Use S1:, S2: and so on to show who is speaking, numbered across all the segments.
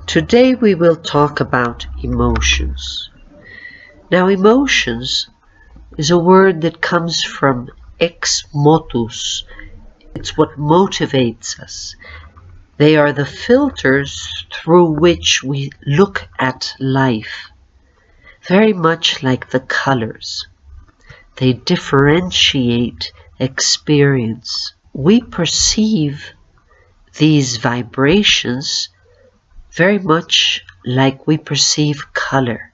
S1: Today we will talk about emotions. Now, emotions is a word that comes from ex motus. It's what motivates us. They are the filters through which we look at life, very much like the colors. They differentiate experience. We perceive these vibrations very much like we perceive color.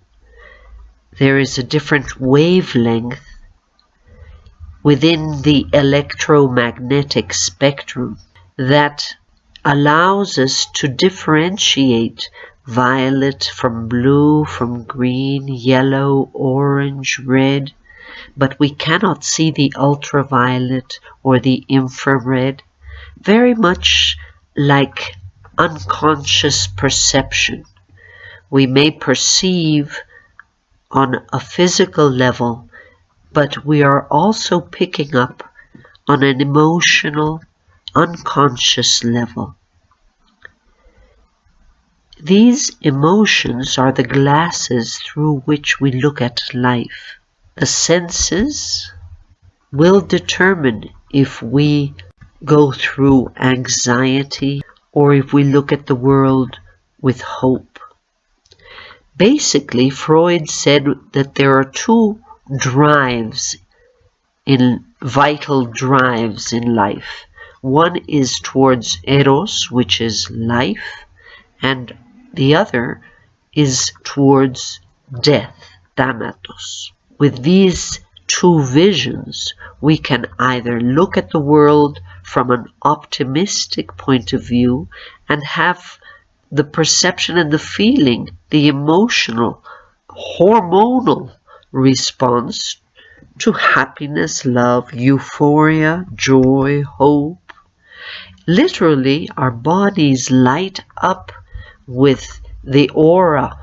S1: There is a different wavelength within the electromagnetic spectrum that allows us to differentiate violet from blue, from green, yellow, orange, red, but we cannot see the ultraviolet or the infrared, very much like unconscious perception. We may perceive on a physical level, but we are also picking up on an emotional, unconscious level. These emotions are the glasses through which we look at life. The senses will determine if we go through anxiety or if we look at the world with hope. Basically, Freud said that there are two vital drives in life. One is towards eros, which is life, and the other is towards death, thanatos. With these two visions, we can either look at the world from an optimistic point of view and have the perception and the feeling, the emotional, hormonal response to happiness, love, euphoria, joy, hope. Literally, our bodies light up with the aura.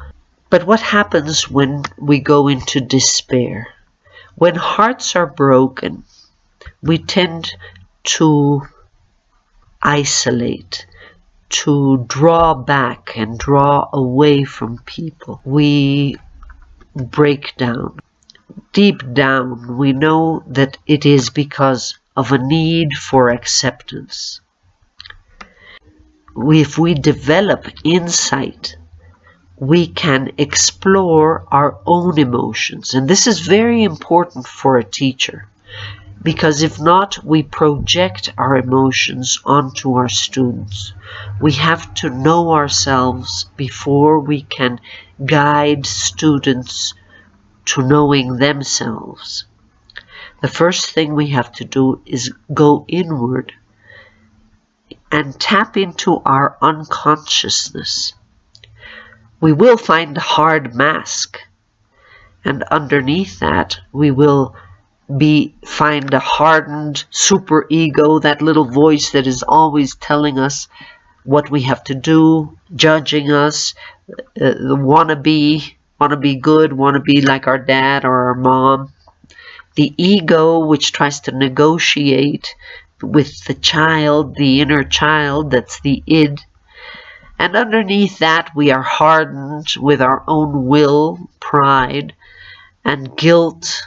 S1: But what happens when we go into despair? When hearts are broken, we tend to isolate, to draw back and draw away from people. We break down. Deep down, we know that it is because of a need for acceptance. If we develop insight, we can explore our own emotions. And this is very important for a teacher, because if not, we project our emotions onto our students. We have to know ourselves before we can guide students to knowing themselves. The first thing we have to do is go inward and tap into our unconsciousness. We will find a hard mask, and underneath that we will find a hardened superego, that little voice that is always telling us what we have to do, judging us, the want to be good, want to be like our dad or our mom. The ego, which tries to negotiate with the child, the inner child, that's the id. And underneath that, we are hardened with our own will, pride, and guilt.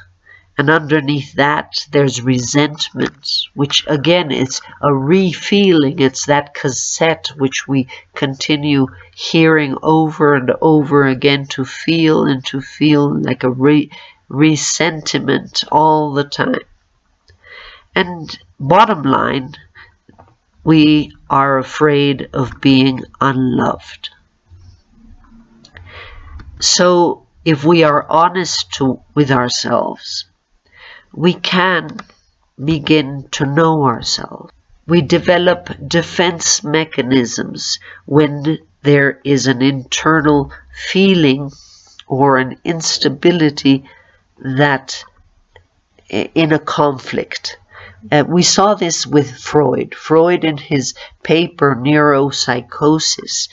S1: And underneath that, there's resentment, which again is a re-feeling. It's that cassette which we continue hearing over and over again to feel like a resentiment all the time. And bottom line, we are afraid of being unloved. So if we are honest with ourselves, we can begin to know ourselves. We develop defense mechanisms when there is an internal feeling or an instability that in a conflict. We saw this with Freud. Freud, in his paper Neuropsychosis,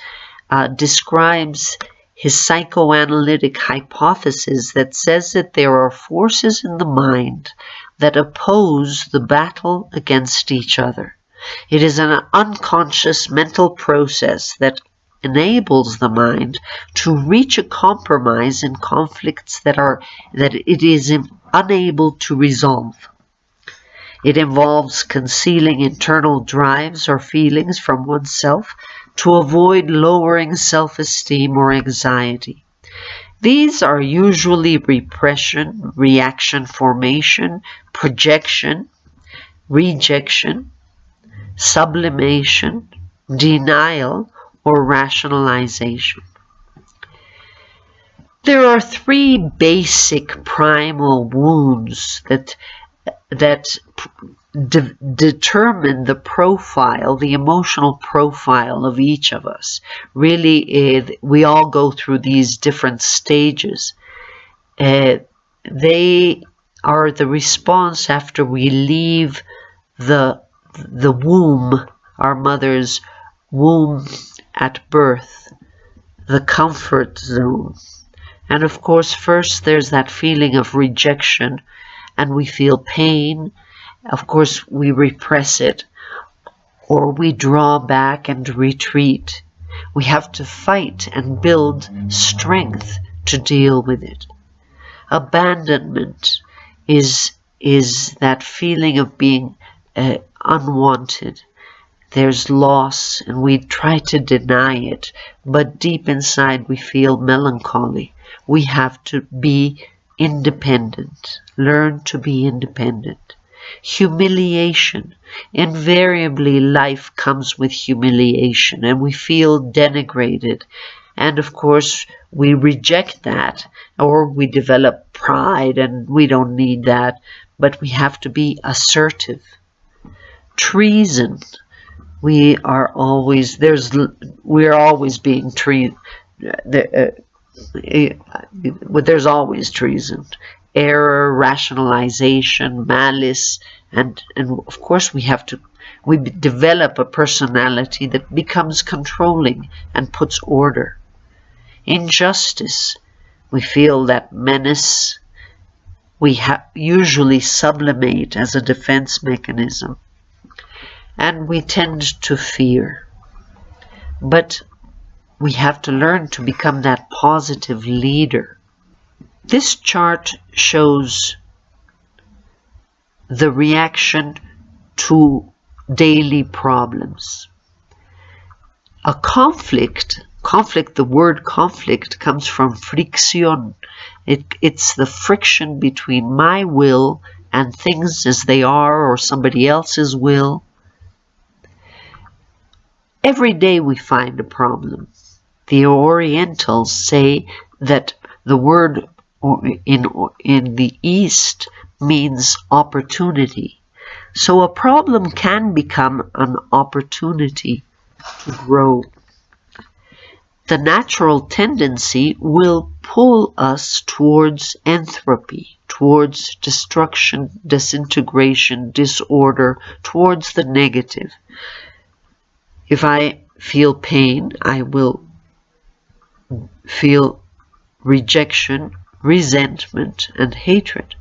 S1: describes his psychoanalytic hypothesis that says that there are forces in the mind that oppose the battle against each other. It is an unconscious mental process that enables the mind to reach a compromise in conflicts that it is unable to resolve. It involves concealing internal drives or feelings from oneself to avoid lowering self-esteem or anxiety. These are usually repression, reaction formation, projection, rejection, sublimation, denial, or rationalization. There are three basic primal wounds that determine the profile, the emotional profile of each of us. Really, we all go through these different stages. They are the response after we leave the womb, our mother's womb at birth, the comfort zone. And of course, first there's that feeling of rejection, and we feel pain. Of course, we repress it, or we draw back and retreat. We have to fight and build strength to deal with it. Abandonment is that feeling of being unwanted. There's loss, and we try to deny it, but deep inside we feel melancholy. We have to be independent, learn to be independent. Humiliation. Invariably, life comes with humiliation, and we feel denigrated. And of course, we reject that, or we develop pride, and we don't need that, but we have to be assertive. Treason. We're always being treated. There's always treason, error, rationalization, malice, and of course we develop a personality that becomes controlling and puts order. Injustice, we feel that menace. We usually sublimate as a defense mechanism, and we tend to fear. But we have to learn to become that positive leader. This chart shows the reaction to daily problems. A conflict, the word conflict comes from friction. It's the friction between my will and things as they are, or somebody else's will. Every day we find a problem. The Orientals say that the word in the East means opportunity. So a problem can become an opportunity to grow. The natural tendency will pull us towards entropy, towards destruction, disintegration, disorder, towards the negative. If I feel pain, I will feel rejection, resentment, and hatred.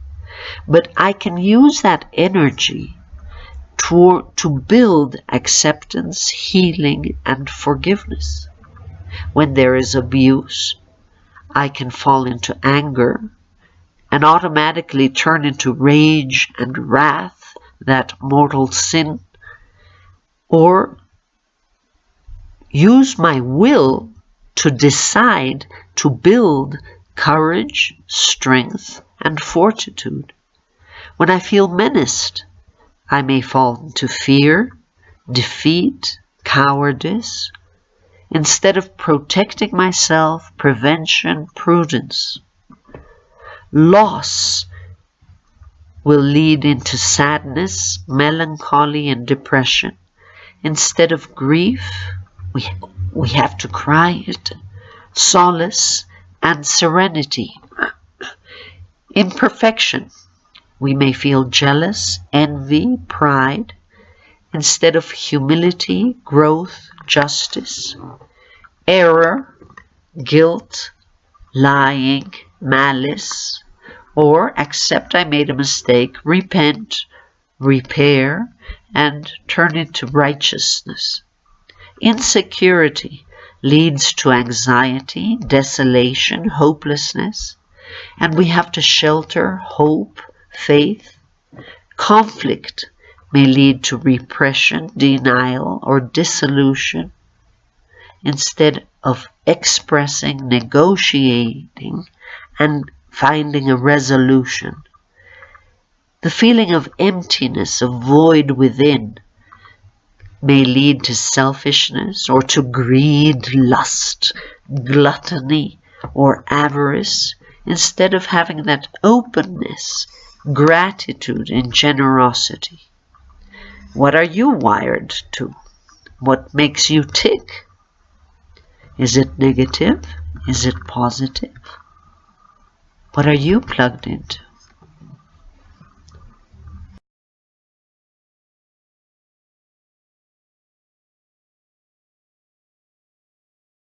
S1: But I can use that energy to build acceptance, healing, and forgiveness. When there is abuse, I can fall into anger and automatically turn into rage and wrath, that mortal sin, or use my will to decide to build courage, strength, and fortitude. When I feel menaced, I may fall into fear, defeat, cowardice, instead of protecting myself, prevention, prudence. Loss will lead into sadness, melancholy, and depression. Instead of grief, we have to cry it. Solace and serenity. Imperfection. We may feel jealous, envy, pride, instead of humility, growth, justice. Error, guilt, lying, malice, or accept I made a mistake, repent, repair, and turn into righteousness. Insecurity, leads to anxiety, desolation, hopelessness, and we have to shelter hope, faith. Conflict may lead to repression, denial, or dissolution. Instead of expressing, negotiating, and finding a resolution. The feeling of emptiness, of void within, may lead to selfishness or to greed, lust, gluttony, or avarice, instead of having that openness, gratitude, and generosity. What are you wired to? What makes you tick? Is it negative? Is it positive? What are you plugged into?